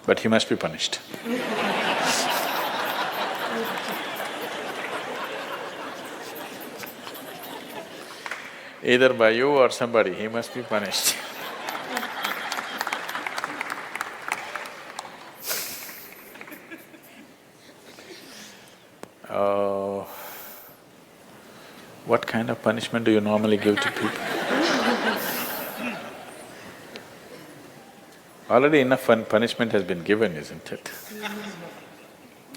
but he must be punished. Either by you or somebody, he must be punished. Oh, what kind of punishment do you normally give to people? Already enough punishment has been given, isn't it?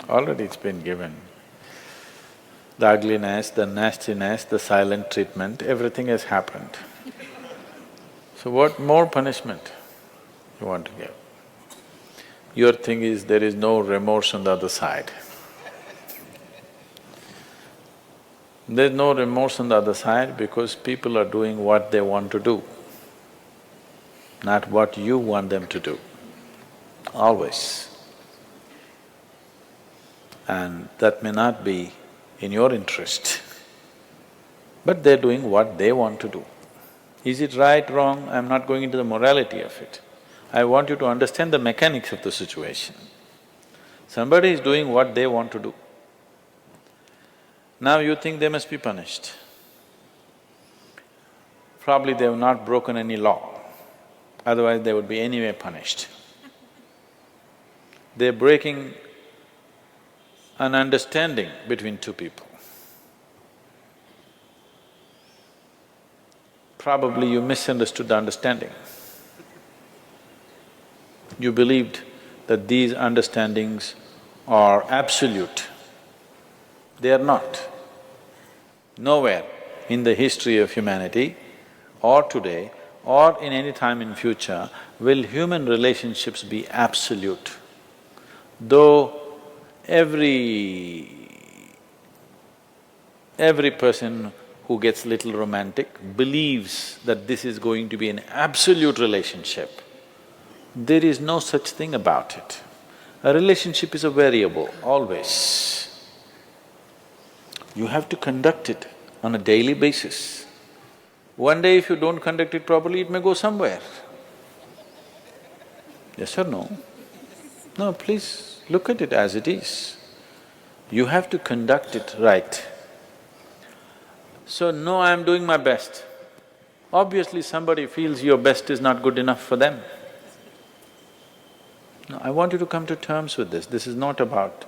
Already it's been given. The ugliness, the nastiness, the silent treatment, everything has happened. So what more punishment you want to give? Your thing is there is no remorse on the other side. There's no remorse on the other side because people are doing what they want to do, not what you want them to do, always. And that may not be in your interest, but they're doing what they want to do. Is it right, wrong? I'm not going into the morality of it. I want you to understand the mechanics of the situation. Somebody is doing what they want to do. Now you think they must be punished. Probably they have not broken any law, otherwise they would be anyway punished. They're breaking an understanding between two people. Probably you misunderstood the understanding. You believed that these understandings are absolute. They are not. Nowhere in the history of humanity or today or in any time in future will human relationships be absolute. Though every person who gets little romantic believes that this is going to be an absolute relationship, there is no such thing about it. A relationship is a variable, always. You have to conduct it on a daily basis. One day if you don't conduct it properly, it may go somewhere. Yes or no? No, please look at it as it is. You have to conduct it right. So, no, I'm doing my best. Obviously somebody feels your best is not good enough for them. No, I want you to come to terms with this. This is not about…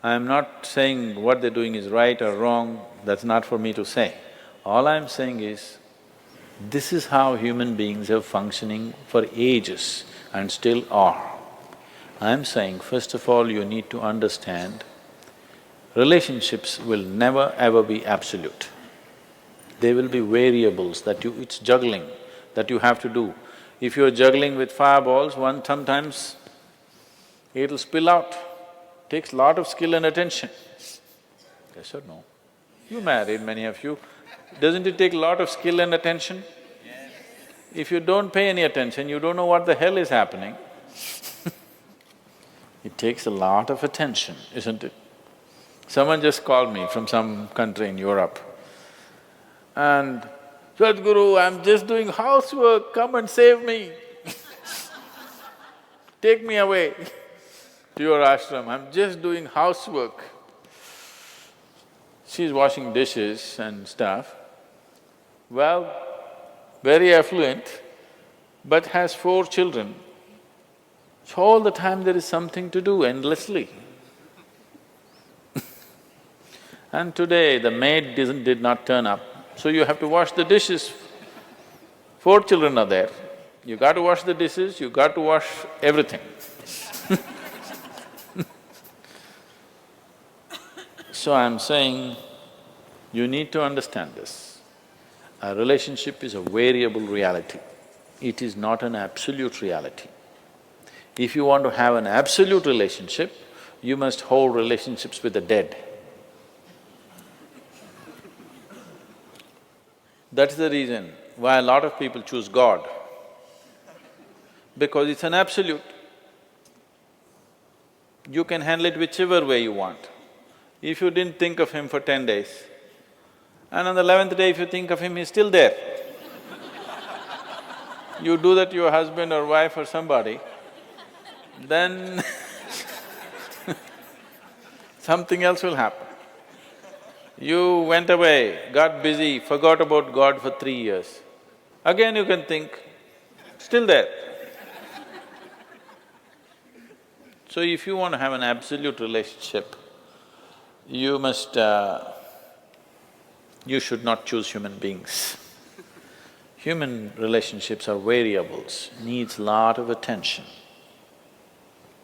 I'm not saying what they're doing is right or wrong, that's not for me to say. All I'm saying is, this is how human beings are functioning for ages and still are. I'm saying, first of all, you need to understand, relationships will never ever be absolute. There will be variables that it's juggling that you have to do. If you're juggling with fireballs, sometimes it'll spill out. Takes lot of skill and attention. Yes or no? You married, many of you. Doesn't it take a lot of skill and attention? Yes. If you don't pay any attention, you don't know what the hell is happening. It takes a lot of attention, isn't it? Someone just called me from some country in Europe and, "Sadhguru, I'm just doing housework, come and save me." Take me away to your ashram, I'm just doing housework. She's washing dishes and stuff. Well, very affluent, but has 4 children. So all the time there is something to do endlessly. And today the maid did not turn up, so you have to wash the dishes. 4 children are there, you got to wash the dishes, you got to wash everything. So I'm saying, you need to understand this. A relationship is a variable reality. It is not an absolute reality. If you want to have an absolute relationship, you must hold relationships with the dead. That's the reason why a lot of people choose God, because it's an absolute. You can handle it whichever way you want. If you didn't think of him for 10 days, and on the 11th day if you think of him, he's still there. You do that to your husband or wife or somebody, then something else will happen. You went away, got busy, forgot about God for 3 years. Again you can think, still there. So if you want to have an absolute relationship, you must… you should not choose human beings. Human relationships are variables, needs lot of attention.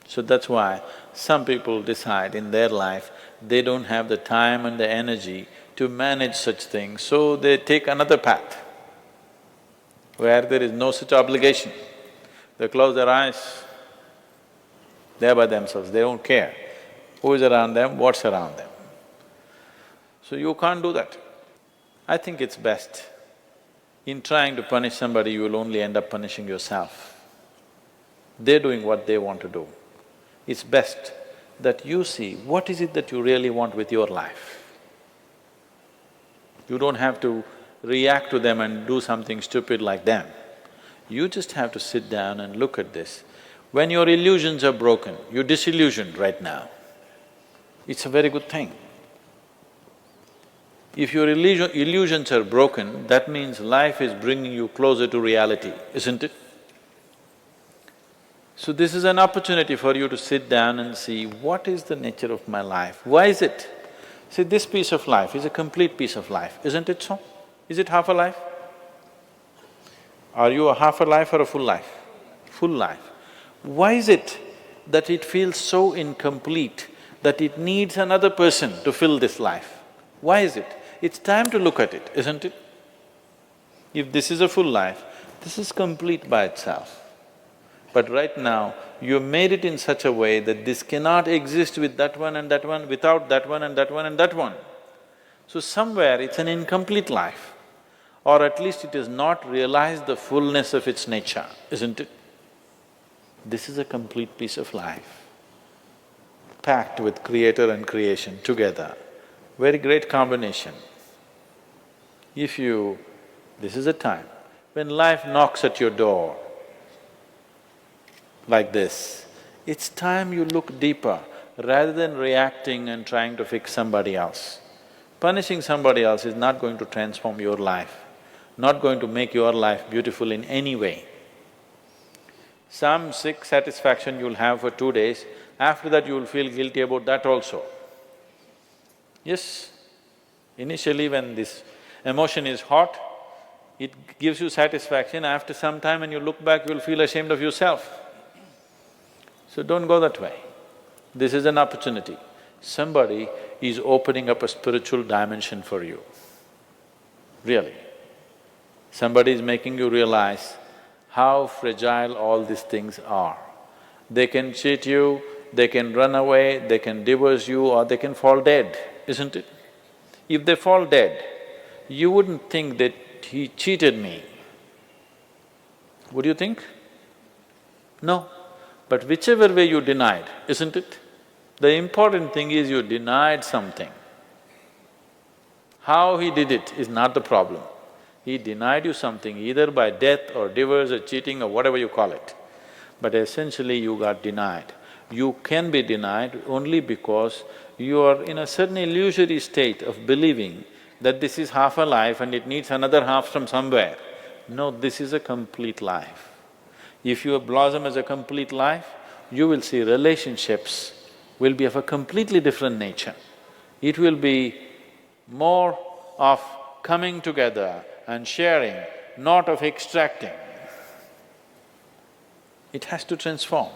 So that's why some people decide in their life they don't have the time and the energy to manage such things, so they take another path where there is no such obligation. They close their eyes, they're by themselves, they don't care who is around them, what's around them. So you can't do that. I think it's best, in trying to punish somebody, you will only end up punishing yourself. They're doing what they want to do. It's best that you see what is it that you really want with your life. You don't have to react to them and do something stupid like them. You just have to sit down and look at this. When your illusions are broken, you're disillusioned right now, it's a very good thing. If your illusions are broken, that means life is bringing you closer to reality, isn't it? So this is an opportunity for you to sit down and see, what is the nature of my life? Why is it? See, this piece of life is a complete piece of life, isn't it so? Is it half a life? Are you a half a life or a full life? Full life. Why is it that it feels so incomplete that it needs another person to fill this life? Why is it? It's time to look at it, isn't it? If this is a full life, this is complete by itself. But right now, you made it in such a way that this cannot exist with that one and that one, without that one and that one and that one. So somewhere it's an incomplete life, or at least it has not realized the fullness of its nature, isn't it? This is a complete piece of life, packed with creator and creation together. Very great combination. If you… this is a time when life knocks at your door like this, it's time you look deeper rather than reacting and trying to fix somebody else. Punishing somebody else is not going to transform your life, not going to make your life beautiful in any way. Some sick satisfaction you'll have for 2 days, after that you will feel guilty about that also. Yes, initially when this emotion is hot, it gives you satisfaction. After some time when you look back, you'll feel ashamed of yourself. So don't go that way. This is an opportunity. Somebody is opening up a spiritual dimension for you, really. Somebody is making you realize how fragile all these things are. They can cheat you, they can run away, they can divorce you, or they can fall dead, isn't it? If they fall dead, you wouldn't think that he cheated me. Would you think? No. But whichever way you denied, isn't it? The important thing is you denied something. How he did it is not the problem. He denied you something either by death or divorce or cheating or whatever you call it. But essentially you got denied. You can be denied only because you are in a certain illusory state of believing that this is half a life and it needs another half from somewhere. No, this is a complete life. If you blossom as a complete life, you will see relationships will be of a completely different nature. It will be more of coming together and sharing, not of extracting. It has to transform.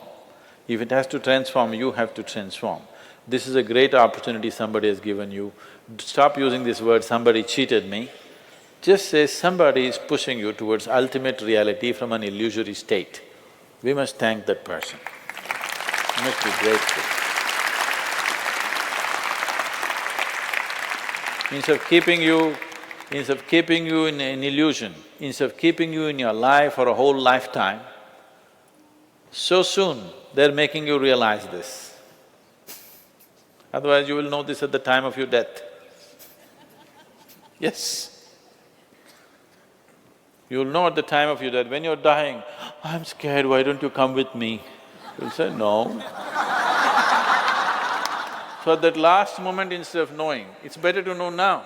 If it has to transform, you have to transform. This is a great opportunity somebody has given you. Stop using this word, somebody cheated me. Just say somebody is pushing you towards ultimate reality from an illusory state. We must thank that person. We must be grateful. Instead of keeping you in an illusion, instead of keeping you in your life for a whole lifetime, so soon they're making you realize this. Otherwise you will know this at the time of your death. Yes. You'll know at the time of your death, when you're dying, I'm scared, why don't you come with me? You'll say, no. So at that last moment, instead of knowing, it's better to know now.